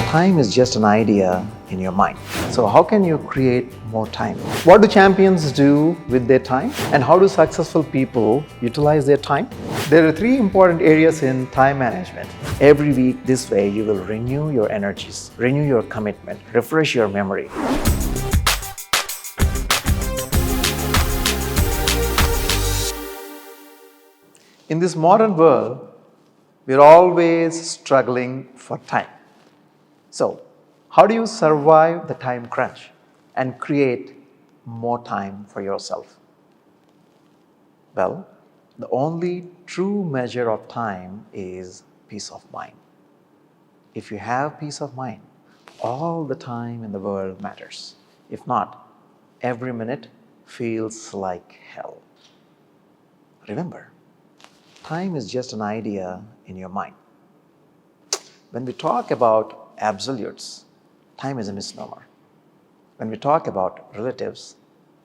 Time is just an idea in your mind. So how can you create more time? What do champions do with their time? And how do successful people utilize their time? There are three important areas in time management. Every week this way you will renew your energies, renew your commitment, refresh your memory. In this modern world, we're always struggling for time. So, how do you survive the time crunch and create more time for yourself? Well, the only true measure of time is peace of mind. If you have peace of mind, all the time in the world matters. If not, every minute feels like hell. Remember, time is just an idea in your mind. When we talk about absolutes, time is a misnomer. When we talk about relatives,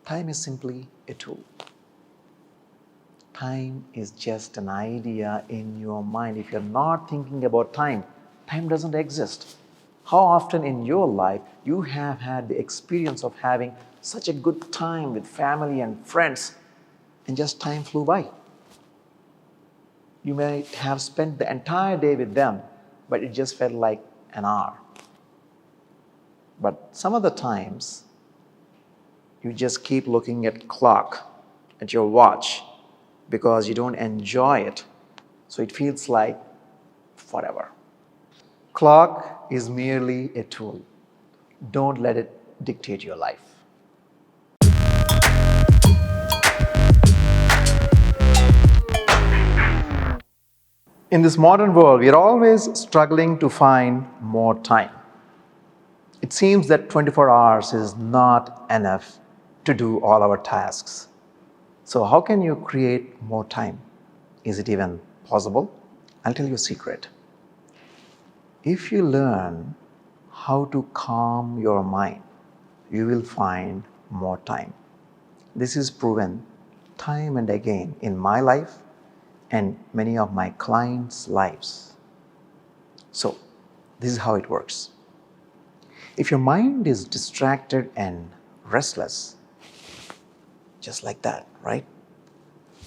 time is simply a tool. Time is just an idea in your mind. If you're not thinking about time, time doesn't exist. How often in your life you have had the experience of having such a good time with family and friends and just time flew by? You may have spent the entire day with them, but it just felt like an hour. But some of the times, you just keep looking at clock, at your watch, because you don't enjoy it. So it feels like forever. Clock is merely a tool. Don't let it dictate your life. In this modern world, we are always struggling to find more time. It seems that 24 hours is not enough to do all our tasks. So how can you create more time? Is it even possible? I'll tell you a secret. If you learn how to calm your mind, you will find more time. This is proven time and again in my life and many of my clients' lives. So, this is how it works. If your mind is distracted and restless, just like that, right?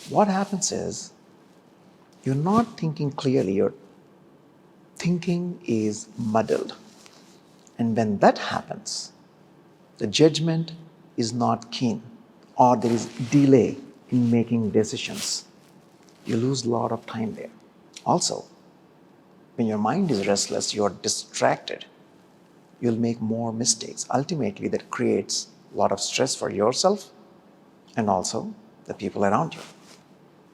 What happens is, you're not thinking clearly, your thinking is muddled. And when that happens, the judgment is not keen, or there is delay in making decisions. You lose a lot of time there. Also, when your mind is restless, you're distracted, you'll make more mistakes. Ultimately, that creates a lot of stress for yourself and also the people around you.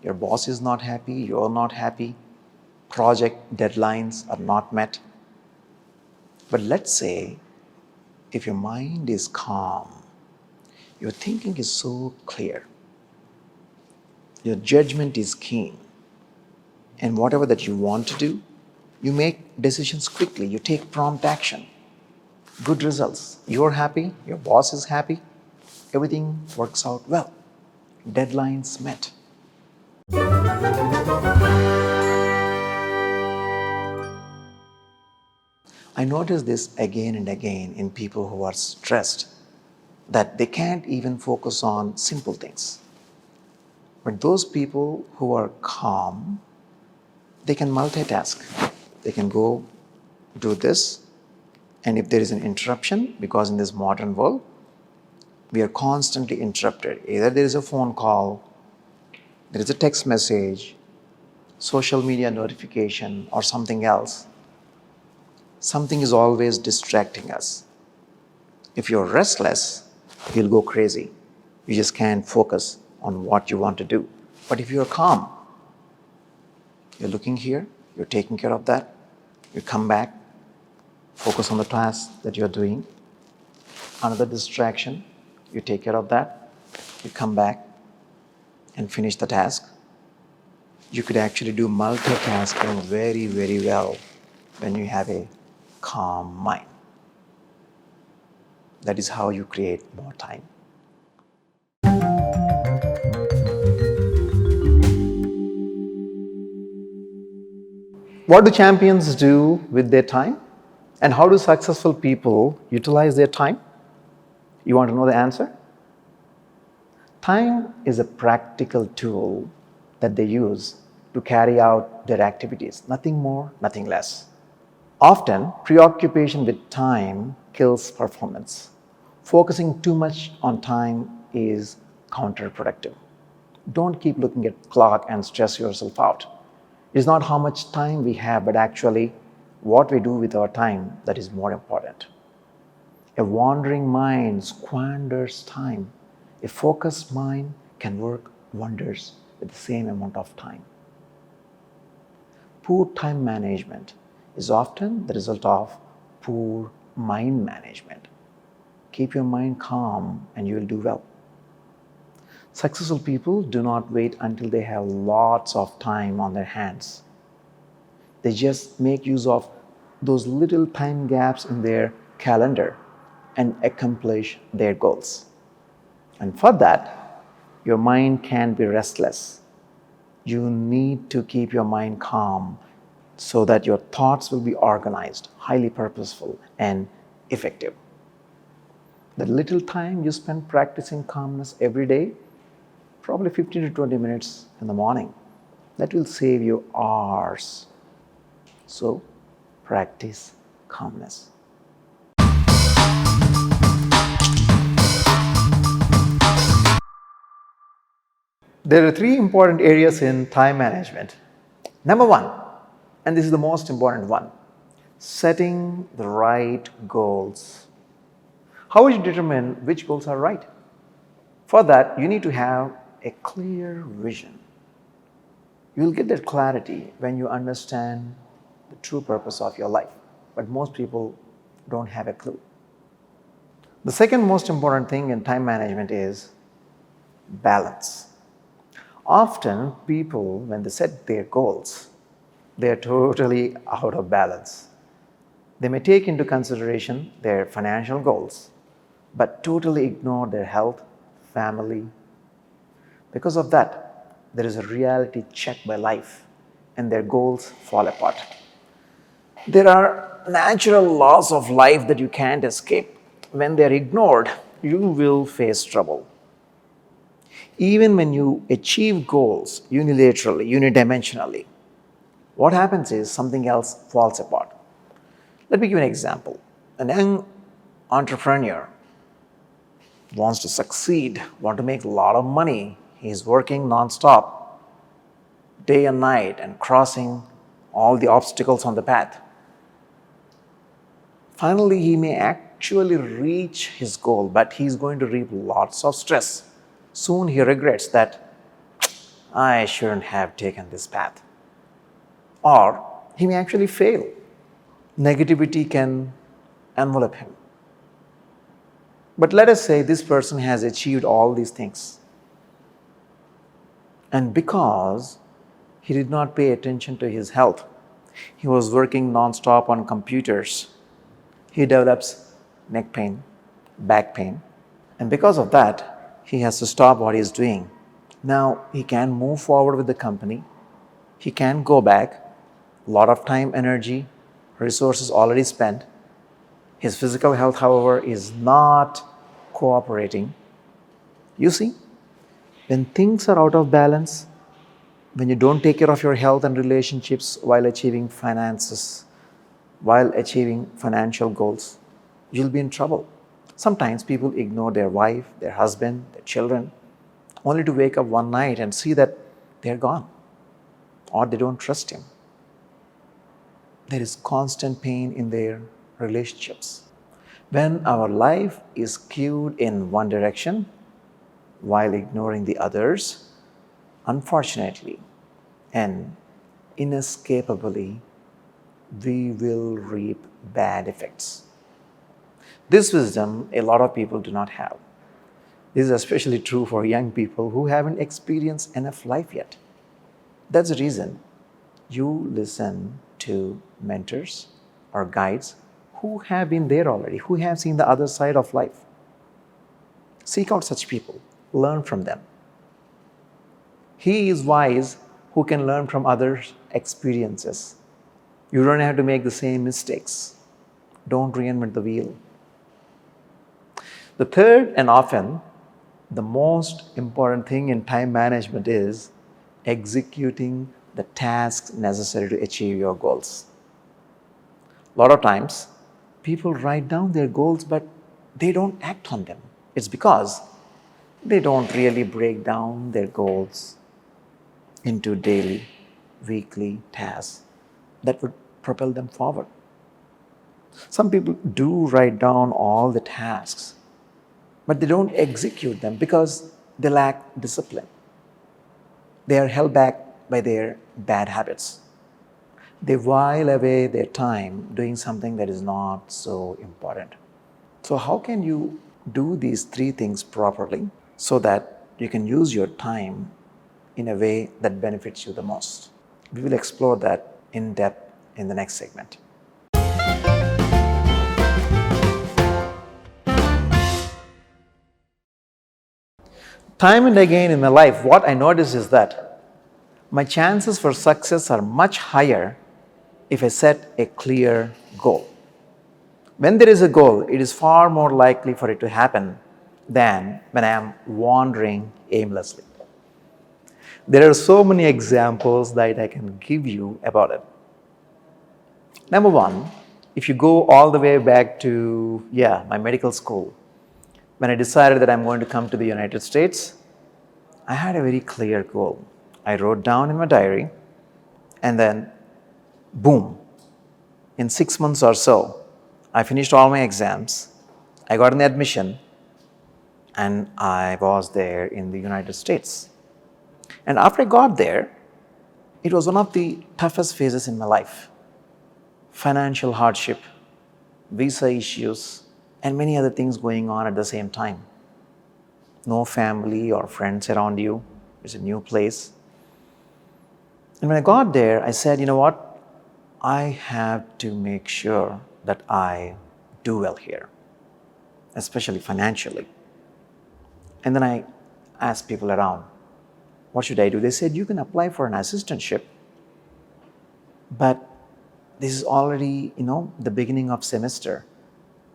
Your boss is not happy, you're not happy, project deadlines are not met. But let's say if your mind is calm, your thinking is so clear, your judgment is keen, and whatever that you want to do, you make decisions quickly, you take prompt action. Good results. You're happy, your boss is happy, everything works out well. Deadlines met. I notice this again and again in people who are stressed, that they can't even focus on simple things. But those people who are calm, they can multitask. They can go do this, and if there is an interruption, because in this modern world, we are constantly interrupted. Either there is a phone call, there is a text message, social media notification, or something else. Something is always distracting us. If you're restless, you'll go crazy. You just can't focus on what you want to do. But if you're calm, you're looking here, you're taking care of that, you come back, focus on the task that you're doing. Another distraction, you take care of that, you come back and finish the task. You could actually do multitasking very, very well when you have a calm mind. That is how you create more time. What do champions do with their time? And how do successful people utilize their time? You want to know the answer? Time is a practical tool that they use to carry out their activities, nothing more, nothing less. Often, preoccupation with time kills performance. Focusing too much on time is counterproductive. Don't keep looking at clock and stress yourself out. It's not how much time we have, but actually what we do with our time that is more important. A wandering mind squanders time. A focused mind can work wonders with the same amount of time. Poor time management is often the result of poor mind management. Keep your mind calm and you will do well. Successful people do not wait until they have lots of time on their hands. They just make use of those little time gaps in their calendar and accomplish their goals. And for that, your mind can be restless. You need to keep your mind calm so that your thoughts will be organized, highly purposeful, and effective. The little time you spend practicing calmness every day, probably 15 to 20 minutes in the morning, that will save you hours. So, practice calmness. There are three important areas in time management. Number one, and this is the most important one, setting the right goals. How would you determine which goals are right? For that, you need to have a clear vision. You will get that clarity when you understand the true purpose of your life. But most people don't have a clue. The second most important thing in time management is balance. Often, people, when they set their goals, they are totally out of balance. They may take into consideration their financial goals, but totally ignore their health, family. Because of that, there is a reality check by life and their goals fall apart. There are natural laws of life that you can't escape. When they are ignored, you will face trouble. Even when you achieve goals unilaterally, unidimensionally, what happens is something else falls apart. Let me give you an example. A young entrepreneur wants to succeed, wants to make a lot of money. He's working non-stop, day and night, and crossing all the obstacles on the path. Finally, he may actually reach his goal, but he's going to reap lots of stress. Soon he regrets that I shouldn't have taken this path. Or he may actually fail. Negativity can envelop him. But let us say this person has achieved all these things. And because he did not pay attention to his health, he was working non-stop on computers, he develops neck pain, back pain. And because of that, he has to stop what he is doing. Now he can move forward with the company. He can go back. A lot of time, energy, resources already spent. His physical health, however, is not cooperating. You see, when things are out of balance, when you don't take care of your health and relationships while achieving finances, while achieving financial goals, you'll be in trouble. Sometimes people ignore their wife, their husband, their children, only to wake up one night and see that they're gone or they don't trust him. There is constant pain in their relationships. When our life is skewed in one direction while ignoring the others, unfortunately and inescapably, we will reap bad effects. This wisdom a lot of people do not have. This is especially true for young people who haven't experienced enough life yet. That's the reason you listen to mentors or guides who have been there already, who have seen the other side of life. Seek out such people, learn from them. He is wise who can learn from others' experiences. You don't have to make the same mistakes. Don't reinvent the wheel. The third and often the most important thing in time management is executing the tasks necessary to achieve your goals. A lot of times, people write down their goals, but they don't act on them. It's because they don't really break down their goals into daily, weekly tasks that would propel them forward. Some people do write down all the tasks, but they don't execute them because they lack discipline. They are held back by their bad habits. They while away their time doing something that is not so important. So, how can you do these three things properly so that you can use your time in a way that benefits you the most? We will explore that in depth in the next segment. Time and again in my life, what I notice is that my chances for success are much higher if I set a clear goal. When there is a goal, it is far more likely for it to happen than when I am wandering aimlessly. There are so many examples that I can give you about it. Number one, if you go all the way back to, my medical school, when I decided that I'm going to come to the United States, I had a very clear goal. I wrote down in my diary, and then, boom, in 6 months or so, I finished all my exams, I got an admission, and I was there in the United States. And after I got there, it was one of the toughest phases in my life. Financial hardship, visa issues, and many other things going on at the same time. No family or friends around you. It's a new place. And when I got there, I said, you know what? I have to make sure that I do well here, especially financially. And then I asked people around, what should I do? They said, you can apply for an assistantship, but this is already, the beginning of semester.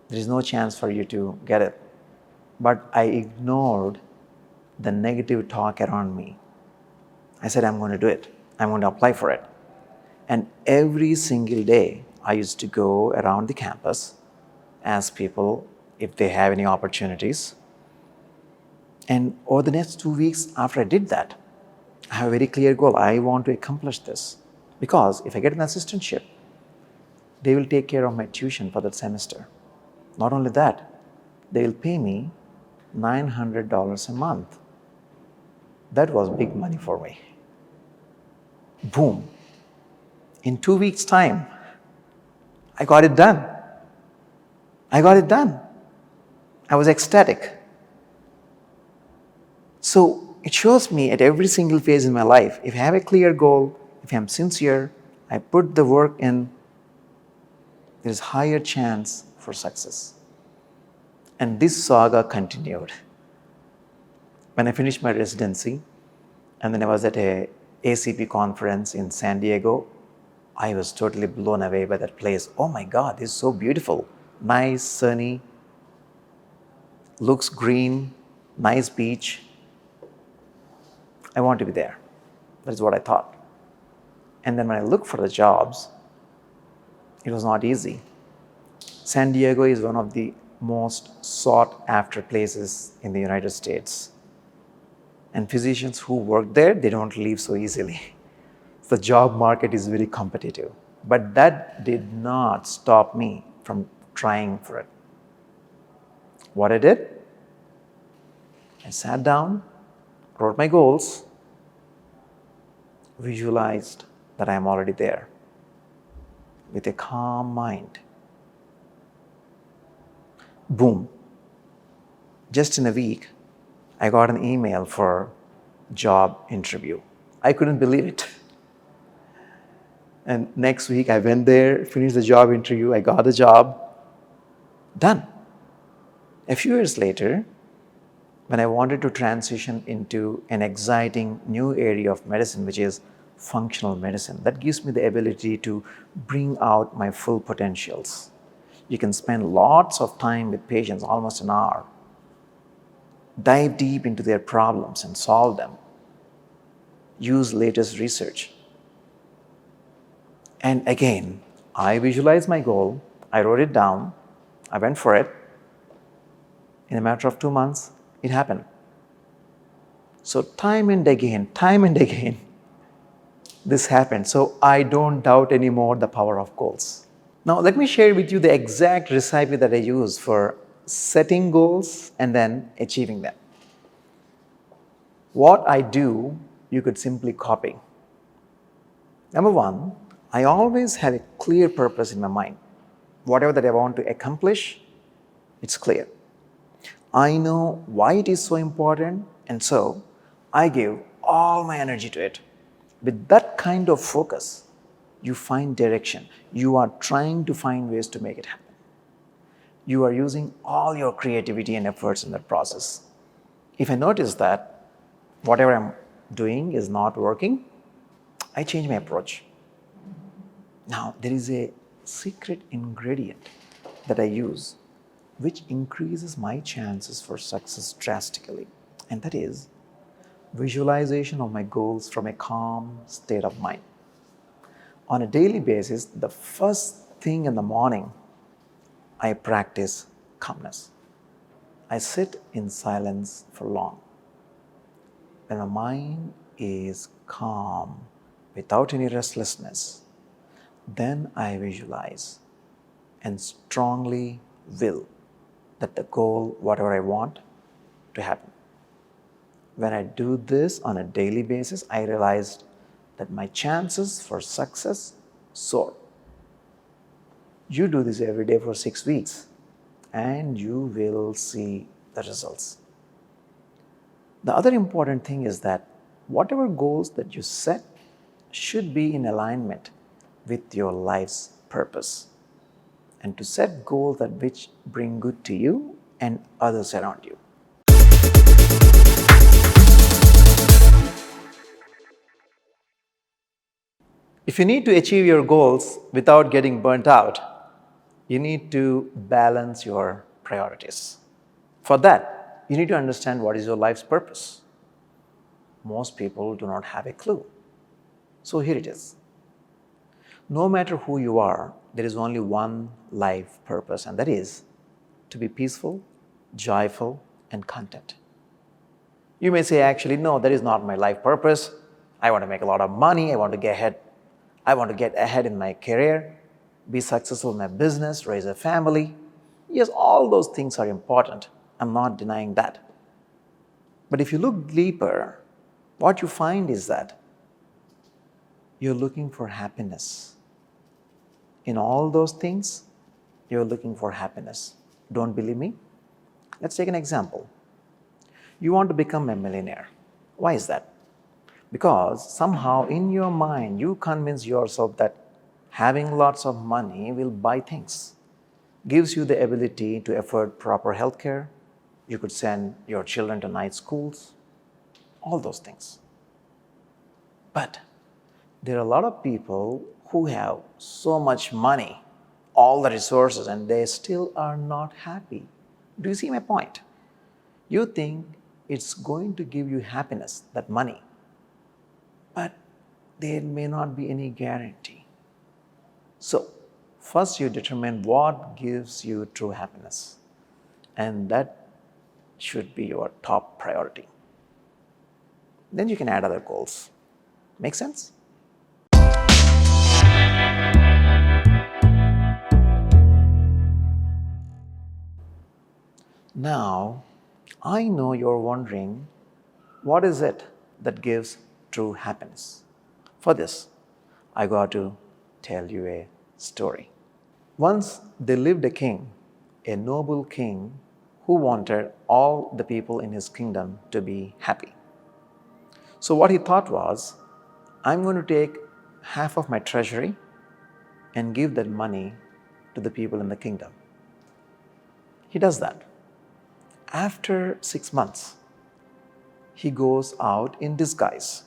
There is no chance for you to get it. But I ignored the negative talk around me. I said, I'm going to do it. I'm going to apply for it. And every single day, I used to go around the campus, ask people if they have any opportunities. And over the next 2 weeks after I did that, I have a very clear goal. I want to accomplish this. Because if I get an assistantship, they will take care of my tuition for that semester. Not only that, they will pay me $900 a month. That was big money for me. Boom. In 2 weeks' time, I got it done. I was ecstatic. So it shows me at every single phase in my life, if I have a clear goal, if I'm sincere, I put the work in, there's higher chance for success. And this saga continued. When I finished my residency, and then I was at a ACP conference in San Diego, I was totally blown away by that place. Oh my God, this is so beautiful. Nice, sunny, looks green, nice beach. I want to be there. That is what I thought. And then when I looked for the jobs, it was not easy. San Diego is one of the most sought after places in the United States. And physicians who work there, they don't leave so easily. The job market is very competitive. But that did not stop me from trying for it. What I did, I sat down, wrote my goals, visualized that I am already there with a calm mind. Boom. Just in a week, I got an email for job interview. I couldn't believe it. And next week, I went there, finished the job interview, I got the job. Done. A few years later, when I wanted to transition into an exciting new area of medicine, which is functional medicine, that gives me the ability to bring out my full potentials. You can spend lots of time with patients, almost an hour, dive deep into their problems and solve them, use latest research. And again, I visualized my goal, I wrote it down, I went for it. In a matter of 2 months, it happened. So time and again, this happened. So I don't doubt anymore the power of goals. Now, let me share with you the exact recipe that I use for setting goals and then achieving them. What I do, you could simply copy. Number one, I always have a clear purpose in my mind. Whatever that I want to accomplish, it's clear. I know why it is so important, and so I give all my energy to it. With that kind of focus, you find direction. You are trying to find ways to make it happen. You are using all your creativity and efforts in that process. If I notice that whatever I'm doing is not working, I change my approach. Now, there is a secret ingredient that I use which increases my chances for success drastically, and that is visualization of my goals from a calm state of mind. On a daily basis, the first thing in the morning, I practice calmness. I sit in silence for long. When my mind is calm, without any restlessness, then I visualize and strongly will that the goal, whatever I want, to happen. When I do this on a daily basis, I realized that my chances for success soar. You do this every day for 6 weeks and you will see the results. The other important thing is that whatever goals that you set should be in alignment with your life's purpose, and to set goals that which bring good to you and others around you. If you need to achieve your goals without getting burnt out, you need to balance your priorities. For that, you need to understand what is your life's purpose. Most people do not have a clue. So here it is. No matter who you are, there is only one life purpose, and that is to be peaceful, joyful, and content. You may say, actually, no, that is not my life purpose. I want to make a lot of money. I want to get ahead in my career, be successful in my business, raise a family. Yes, all those things are important. I'm not denying that. But if you look deeper, what you find is that you're looking for happiness. In all those things, you're looking for happiness. Don't believe me? Let's take an example. You want to become a millionaire. Why is that? Because somehow in your mind, you convince yourself that having lots of money will buy things, gives you the ability to afford proper health care. You could send your children to nice schools, all those things. But there are a lot of people who have so much money, all the resources, and they still are not happy. Do you see my point? You think it's going to give you happiness, that money, but there may not be any guarantee. So, first you determine what gives you true happiness, and that should be your top priority. Then you can add other goals. Make sense? Now, I know you're wondering, what is it that gives true happiness? For this, I got to tell you a story. Once there lived a king, a noble king who wanted all the people in his kingdom to be happy. So what he thought was, I'm going to take half of my treasury and give that money to the people in the kingdom. He does that. After 6 months, he goes out in disguise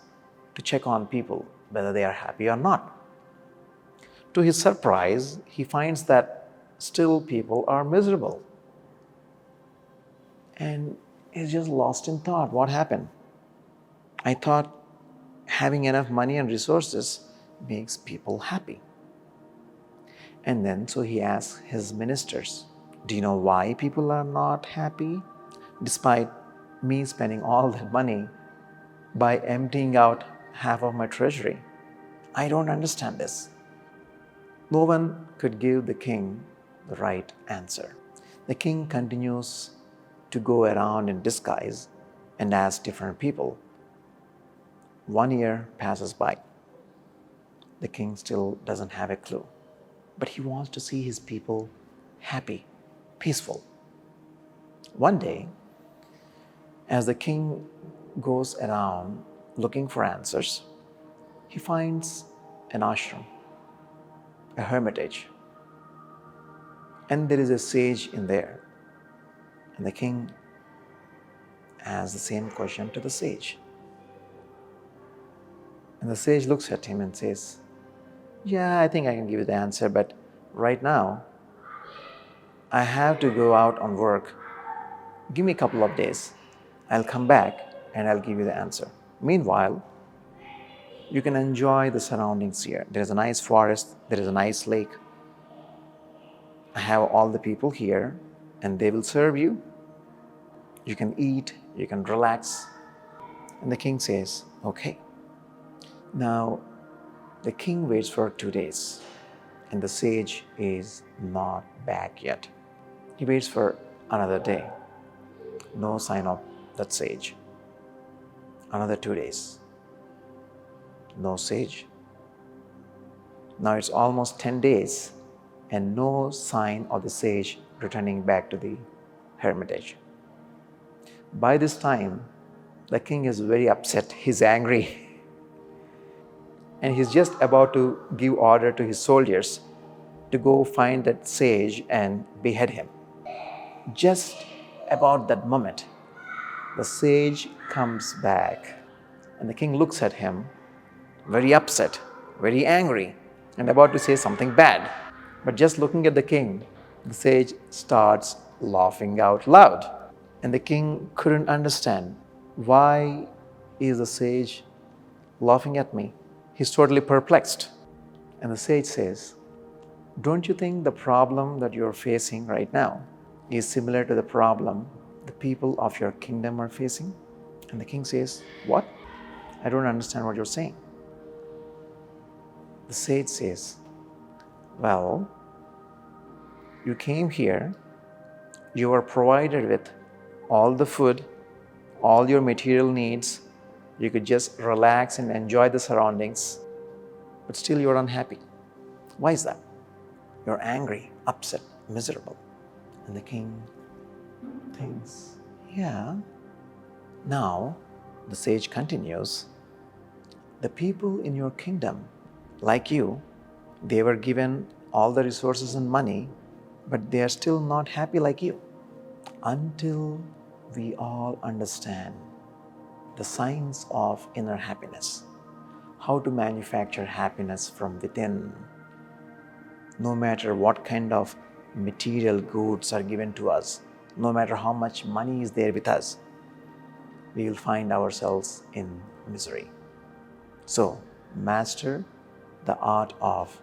to check on people whether they are happy or not. To his surprise, he finds that still people are miserable. And he's just lost in thought. What happened? I thought having enough money and resources makes people happy. And then, so he asks his ministers, do you know why people are not happy? Despite me spending all that money by emptying out half of my treasury. I don't understand this. No one could give the king the right answer. The king continues to go around in disguise and ask different people. 1 year passes by. The king still doesn't have a clue. But he wants to see his people happy, peaceful. One day, as the king goes around looking for answers, he finds an ashram, a hermitage. And there is a sage in there. And the king asks the same question to the sage. And the sage looks at him and says, yeah, I think I can give you the answer, but right now, I have to go out on work. Give me a couple of days. I'll come back and I'll give you the answer. Meanwhile, you can enjoy the surroundings here. There's a nice forest, there is a nice lake. I have all the people here and they will serve you. You can eat, you can relax. And the king says, okay. Now, the king waits for 2 days and the sage is not back yet. He waits for another day. No sign of that sage. Another 2 days. No sage. Now it's almost 10 days and no sign of the sage returning back to the hermitage. By this time, the king is very upset. He's angry. And he's just about to give order to his soldiers to go find that sage and behead him. Just about that moment, the sage comes back and the king looks at him very upset, very angry, and about to say something bad. But just looking at the king, the sage starts laughing out loud. And the king couldn't understand, why is the sage laughing at me? He's totally perplexed. And the sage says, don't you think the problem that you're facing right now is similar to the problem the people of your kingdom are facing? And the king says, what? I don't understand what you're saying. The sage says, well, you came here, you were provided with all the food, all your material needs, you could just relax and enjoy the surroundings, but still you're unhappy. Why is that? You're angry, upset, miserable. And the king thinks, yeah. Now, the sage continues, the people in your kingdom, like you, they were given all the resources and money, but they are still not happy like you. Until we all understand the science of inner happiness, how to manufacture happiness from within. No matter what kind of material goods are given to us, no matter how much money is there with us, we will find ourselves in misery. So, master the art of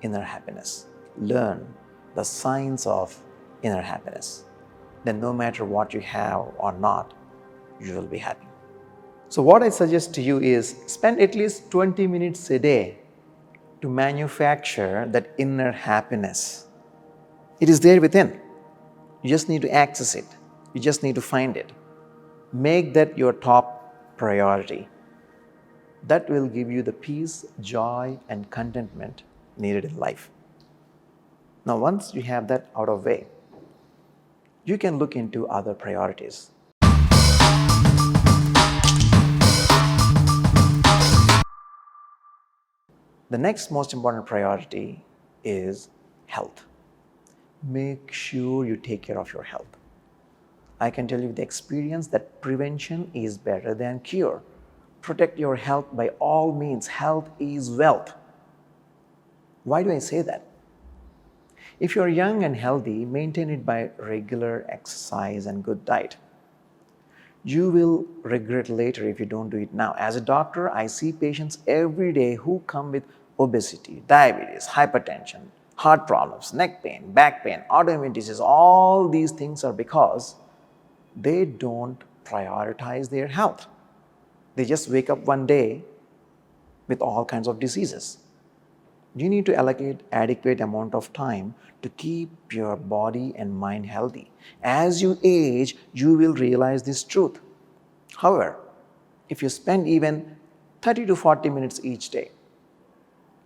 inner happiness. Learn the science of inner happiness. Then no matter what you have or not, you will be happy. So what I suggest to you is spend at least 20 minutes a day to manufacture that inner happiness. It is there within. You just need to access it. You just need to find it. Make that your top priority. That will give you the peace, joy, and contentment needed in life. Now, once you have that out of the way, you can look into other priorities. The next most important priority is health. Make sure you take care of your health. I can tell you with experience that prevention is better than cure. Protect your health by all means. Health is wealth. Why do I say that? If you're young and healthy, maintain it by regular exercise and good diet. You will regret later if you don't do it now. As a doctor, I see patients every day who come with obesity, diabetes, hypertension, heart problems, neck pain, back pain, autoimmune disease. All these things are because they don't prioritize their health. They just wake up one day with all kinds of diseases. You need to allocate adequate amount of time to keep your body and mind healthy. As you age, you will realize this truth. However, if you spend even 30 to 40 minutes each day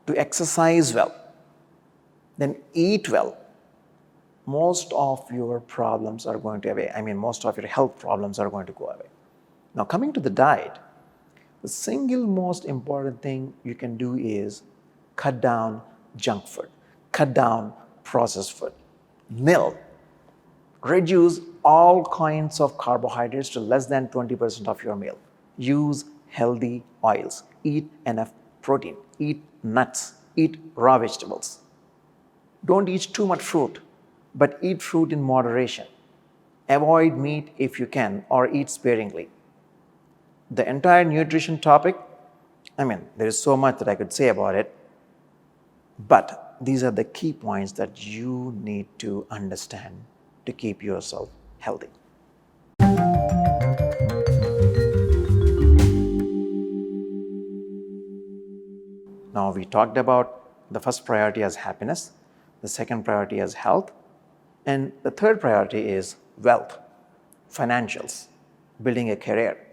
to exercise well, then eat well, most of your problems are going to away. Most of your health problems are going to go away. Now, coming to the diet, the single most important thing you can do is cut down junk food, cut down processed food, milk, reduce all kinds of carbohydrates to less than 20% of your meal. Use healthy oils, eat enough protein, eat nuts, eat raw vegetables. Don't eat too much fruit, but eat fruit in moderation. Avoid meat if you can, or eat sparingly. The entire nutrition topic, there is so much that I could say about it, but these are the key points that you need to understand to keep yourself healthy. Now, we talked about the first priority as happiness, the second priority as health, and the third priority is wealth, financials, building a career.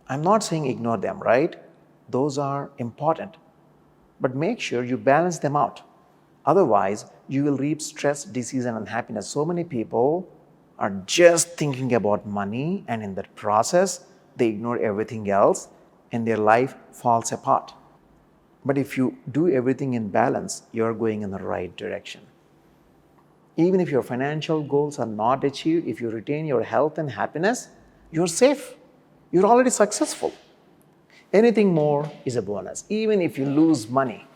I'm not saying ignore them, right? Those are important. But make sure you balance them out. Otherwise, you will reap stress, disease, and unhappiness. So many people are just thinking about money, and in that process, they ignore everything else, and their life falls apart. But if you do everything in balance, you're going in the right direction. Even if your financial goals are not achieved, if you retain your health and happiness, you're safe. You're already successful. Anything more is a bonus. Even if you lose money,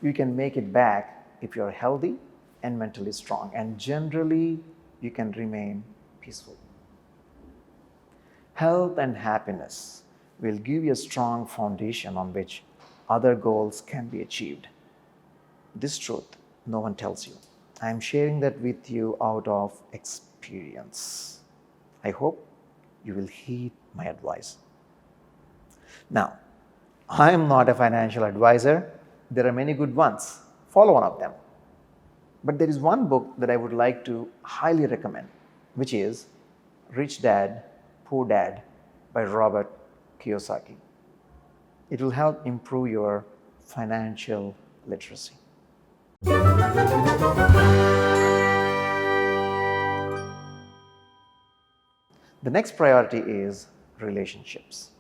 you can make it back if you're healthy and mentally strong. And generally, you can remain peaceful. Health and happiness will give you a strong foundation on which other goals can be achieved. This truth, no one tells you. I'm sharing that with you out of experience. I hope you will heed my advice. Now, I am not a financial advisor. There are many good ones. Follow one of them. But there is one book that I would like to highly recommend, which is Rich Dad, Poor Dad by Robert Kiyosaki. It will help improve your financial literacy. The next priority is relationships.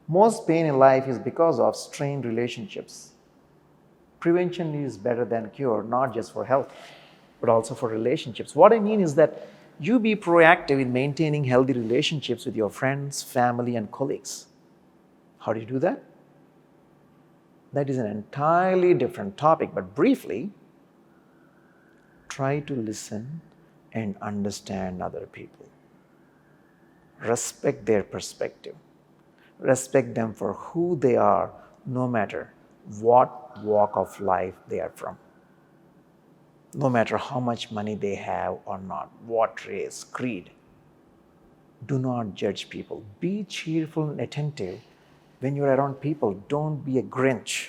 Most pain in life is because of strained relationships. Prevention is better than cure, not just for health, but also for relationships. What I mean is that you be proactive in maintaining healthy relationships with your friends, family, and colleagues. How do you do that? That is an entirely different topic, but briefly, try to listen and understand other people. Respect their perspective. Respect them for who they are, no matter what walk of life they are from. No matter how much money they have or not, what race, creed. Do not judge people. Be cheerful and attentive when you're around people. Don't be a Grinch.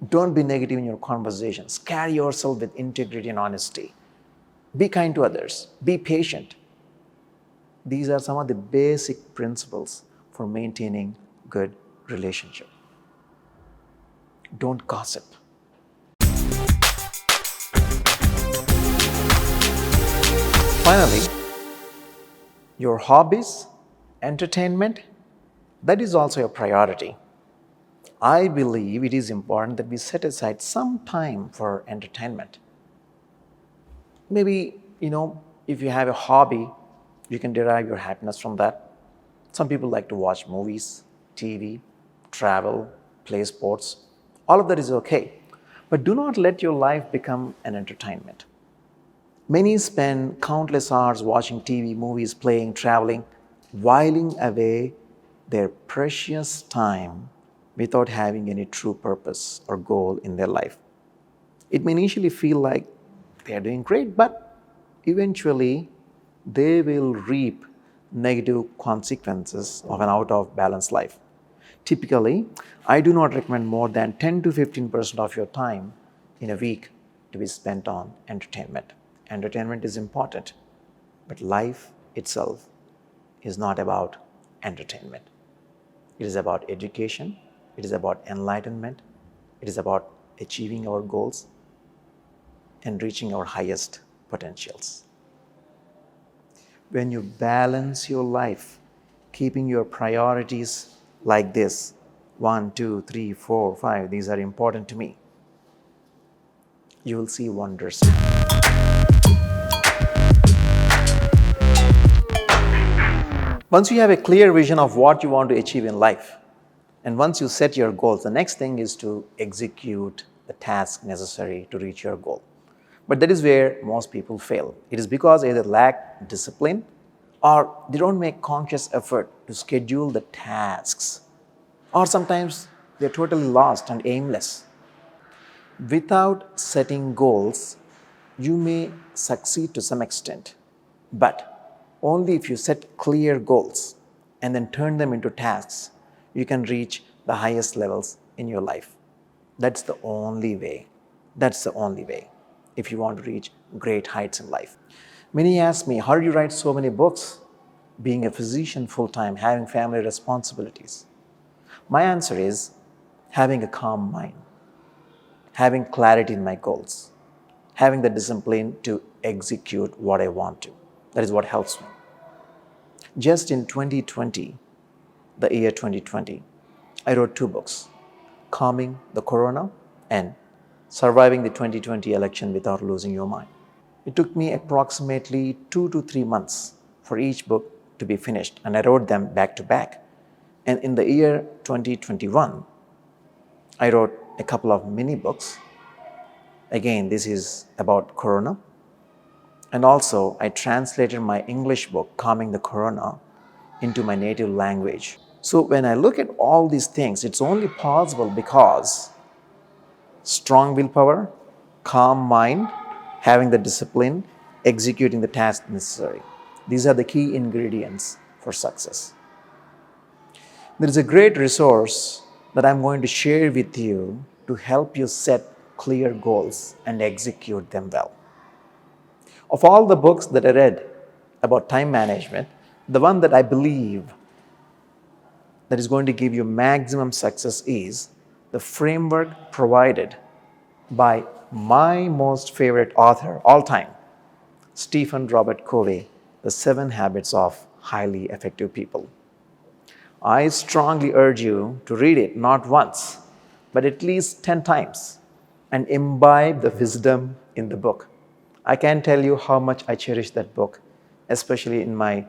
Don't be negative in your conversations. Carry yourself with integrity and honesty. Be kind to others. Be patient. These are some of the basic principles for maintaining good relationship. Don't gossip. Finally, your hobbies, entertainment, that is also a priority. I believe it is important that we set aside some time for entertainment. Maybe, if you have a hobby, you can derive your happiness from that. Some people like to watch movies, TV, travel, play sports. All of that is okay. But do not let your life become an entertainment. Many spend countless hours watching TV, movies, playing, traveling, whiling away their precious time without having any true purpose or goal in their life. It may initially feel like they are doing great, but eventually they will reap negative consequences of an out of balance life. Typically, I do not recommend more than 10 to 15% of your time in a week to be spent on entertainment. Entertainment is important, but life itself is not about entertainment. It is about education, it is about enlightenment, it is about achieving our goals and reaching our highest potentials. When you balance your life, keeping your priorities like this 1, 2, 3, 4, 5, these are important to me, you will see wonders. Once you have a clear vision of what you want to achieve in life, and once you set your goals, the next thing is to execute the task necessary to reach your goal. But that is where most people fail. It is because either lack discipline or they don't make conscious effort to schedule the tasks, or sometimes they're totally lost and aimless. Without setting goals, you may succeed to some extent, but only if you set clear goals and then turn them into tasks, you can reach the highest levels in your life. That's the only way. That's the only way if you want to reach great heights in life. Many ask me, how do you write so many books? Being a physician full time, having family responsibilities. My answer is having a calm mind, having clarity in my goals, having the discipline to execute what I want to. That is what helps me. Just in 2020, the year 2020, I wrote 2 books, Calming the Corona and Surviving the 2020 Election Without Losing Your Mind. It took me approximately 2 to 3 months for each book to be finished, and I wrote them back to back. And in the year 2021, I wrote a couple of mini books. Again, this is about Corona. And also, I translated my English book, Calming the Corona, into my native language. So when I look at all these things, it's only possible because strong willpower, calm mind, having the discipline, executing the task necessary. These are the key ingredients for success. There is a great resource that I'm going to share with you to help you set clear goals and execute them well. Of all the books that I read about time management, the one that I believe that is going to give you maximum success is the framework provided by my most favorite author all time, Stephen Robert Covey, The 7 Habits of Highly Effective People. I strongly urge you to read it not once, but at least 10 times and imbibe the wisdom in the book. I can't tell you how much I cherish that book, especially in my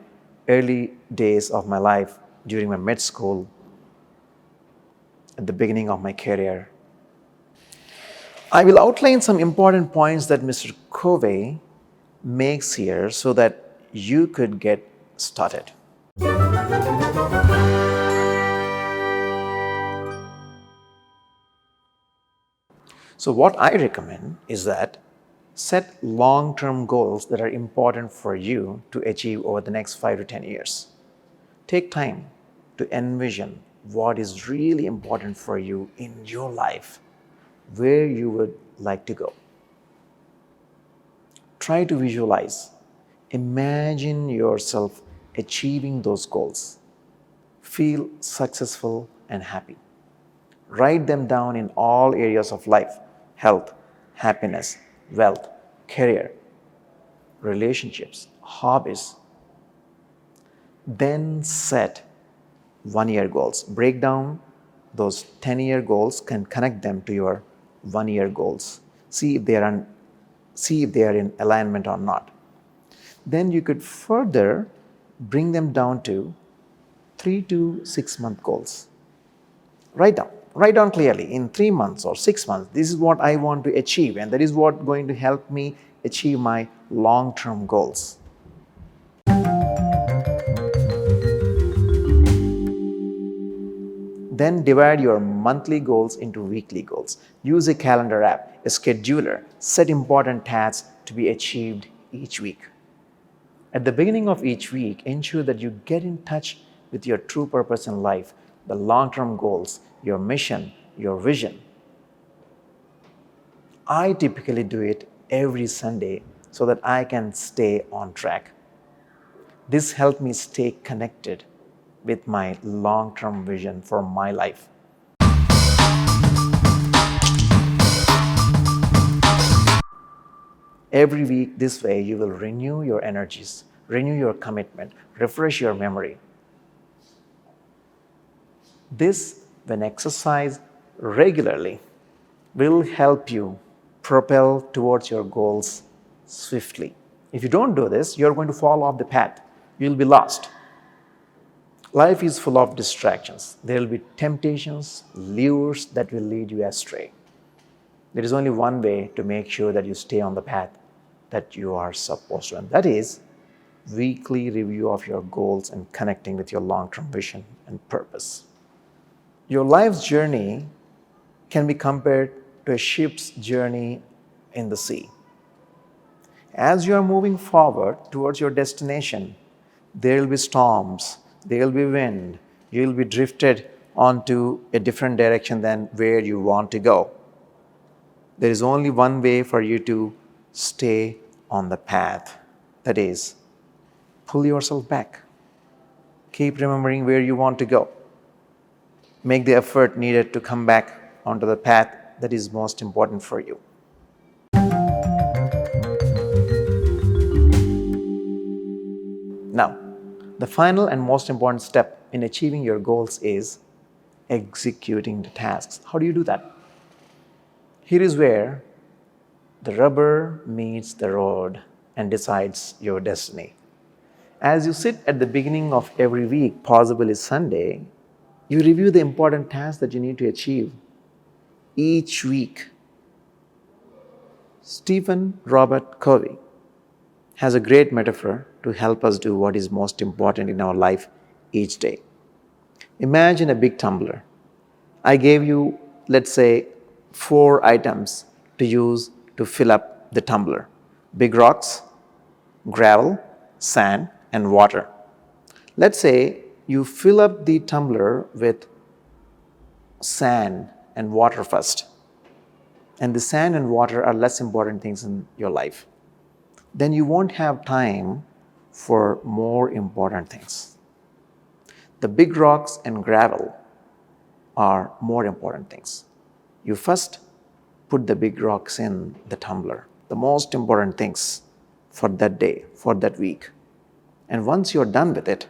early days of my life during my med school, at the beginning of my career. I will outline some important points that Mr. Covey makes here so that you could get started. So what I recommend is that set long-term goals that are important for you to achieve over the next 5 to 10 years. Take time to envision what is really important for you in your life, where you would like to go. Try to visualize. Imagine yourself achieving those goals. Feel successful and happy. Write them down in all areas of life: health, happiness, wealth, career, relationships, hobbies. Then set 1-year goals. Break down those 10-year goals and connect them to your 1-year goals. See if they are in alignment or not. Then you could further bring them down to 3 to 6 month goals. Write down Write down clearly in 3 months or 6 months, this is what I want to achieve, and that is what going to help me achieve my long-term goals. Then divide your monthly goals into weekly goals. Use a calendar app, a scheduler, set important tasks to be achieved each week. At the beginning of each week, ensure that you get in touch with your true purpose in life, the long-term goals, your mission, your vision. I typically do it every Sunday so that I can stay on track. This helped me stay connected with my long-term vision for my life. Every week, this way, you will renew your energies, renew your commitment, refresh your memory. This, when exercised regularly, will help you propel towards your goals swiftly. If you don't do this, you're going to fall off the path. You'll be lost. Life is full of distractions. There will be temptations, lures that will lead you astray. There is only one way to make sure that you stay on the path that you are supposed to, and that is weekly review of your goals and connecting with your long-term vision and purpose. Your life's journey can be compared to a ship's journey in the sea. As you are moving forward towards your destination, there will be storms, there will be wind, you will be drifted onto a different direction than where you want to go. There is only one way for you to stay on the path. That is, pull yourself back. Keep remembering where you want to go. Make the effort needed to come back onto the path that is most important for you. Now, the final and most important step in achieving your goals is executing the tasks. How do you do that? Here is where the rubber meets the road and decides your destiny. As you sit at the beginning of every week, possibly Sunday, you review the important tasks that you need to achieve each week. Stephen Robert Covey has a great metaphor to help us do what is most important in our life each day. Imagine a big tumbler. I gave you, let's say, 4 items to use to fill up the tumbler: big rocks, gravel, sand, and water. Let's say you fill up the tumbler with sand and water first, and the sand and water are less important things in your life. Then you won't have time for more important things. The big rocks and gravel are more important things. You first put the big rocks in the tumbler, the most important things for that day, for that week. And once you're done with it,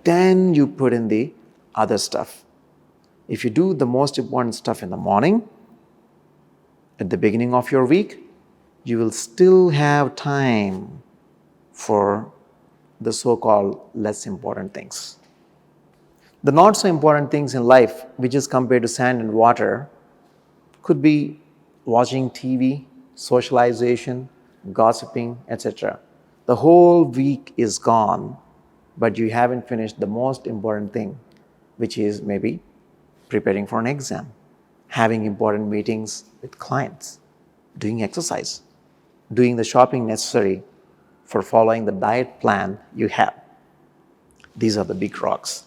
then you put in the other stuff. If you do the most important stuff in the morning, at the beginning of your week, you will still have time for the so-called less important things. The not so important things in life, which is compared to sand and water, could be watching TV, socialization, gossiping, etc. The whole week is gone, but you haven't finished the most important thing, which is maybe preparing for an exam, having important meetings with clients, doing exercise, doing the shopping necessary for following the diet plan you have. These are the big rocks.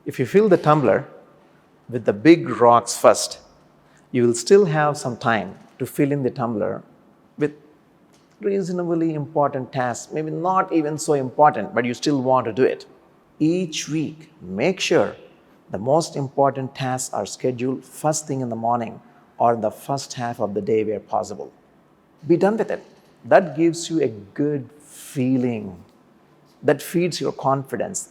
If you fill the tumbler with the big rocks first, you will still have some time to fill in the tumbler with reasonably important tasks, maybe not even so important, but you still want to do it. Each week, make sure the most important tasks are scheduled first thing in the morning or the first half of the day where possible. Be done with it. That gives you a good feeling. That feeds your confidence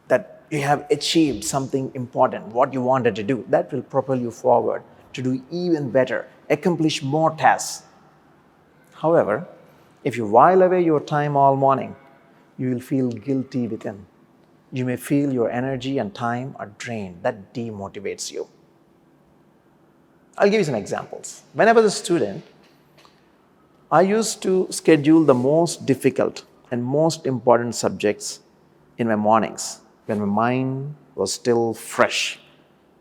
that you have achieved something important, what you wanted to do. That will propel you forward to do even better, accomplish more tasks. However, if you while away your time all morning, you will feel guilty within. You may feel your energy and time are drained. That demotivates you. I'll give you some examples. When I was a student, I used to schedule the most difficult and most important subjects in my mornings when my mind was still fresh,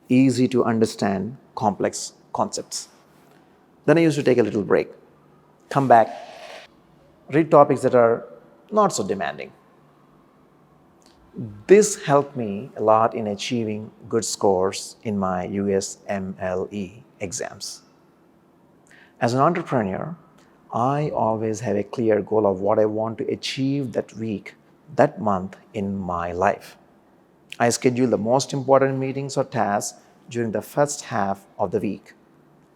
easy to understand complex concepts. Then I used to take a little break, come back, read topics that are not so demanding. This helped me a lot in achieving good scores in my USMLE exams. As an entrepreneur, I always have a clear goal of what I want to achieve that week, that month in my life. I schedule the most important meetings or tasks during the first half of the week,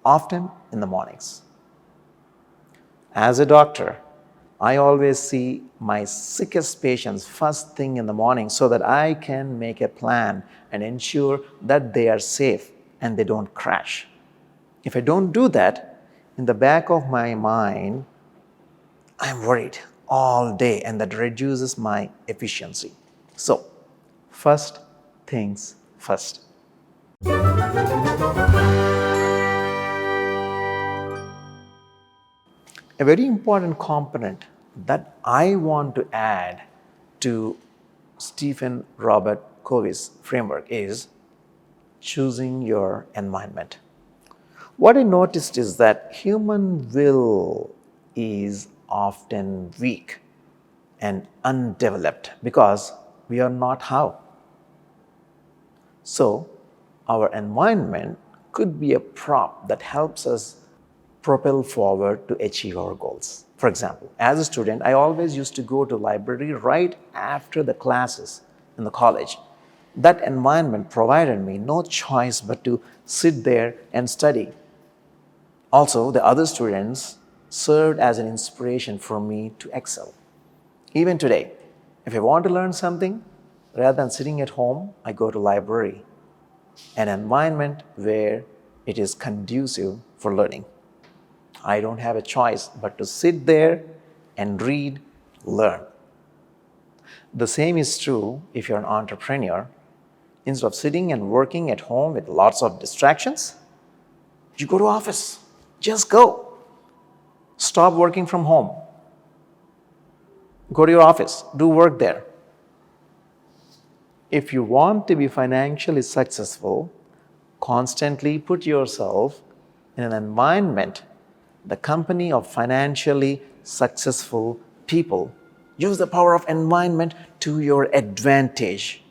often in the mornings. As a doctor, I always see my sickest patients first thing in the morning so that I can make a plan and ensure that they are safe and they don't crash. If I don't do that, in the back of my mind, I'm worried all day and that reduces my efficiency. So, first things first. A very important component that I want to add to Stephen Robert Covey's framework is choosing your environment. What I noticed is that human will is often weak and undeveloped because we are not how. So, our environment could be a prop that helps us propel forward to achieve our goals. For example, as a student, I always used to go to library right after the classes in the college. That environment provided me no choice but to sit there and study. Also, the other students served as an inspiration for me to excel. Even today, if I want to learn something, rather than sitting at home, I go to library, an environment where it is conducive for learning. I don't have a choice but to sit there and read, learn. The same is true if you're an entrepreneur. Instead of sitting and working at home with lots of distractions, you go to office. Just go. Stop working from home. Go to your office. Do work there. If you want to be financially successful, constantly put yourself in an environment, the company of financially successful people. Use the power of environment to your advantage.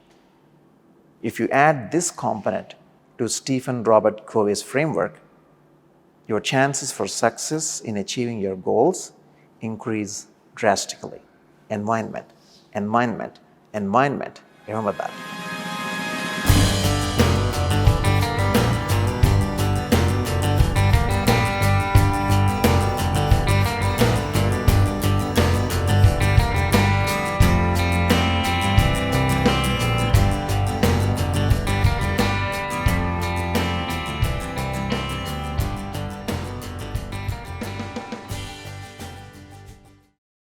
If you add this component to Stephen Robert Covey's framework, your chances for success in achieving your goals increase drastically. Environment, environment, environment. Remember that.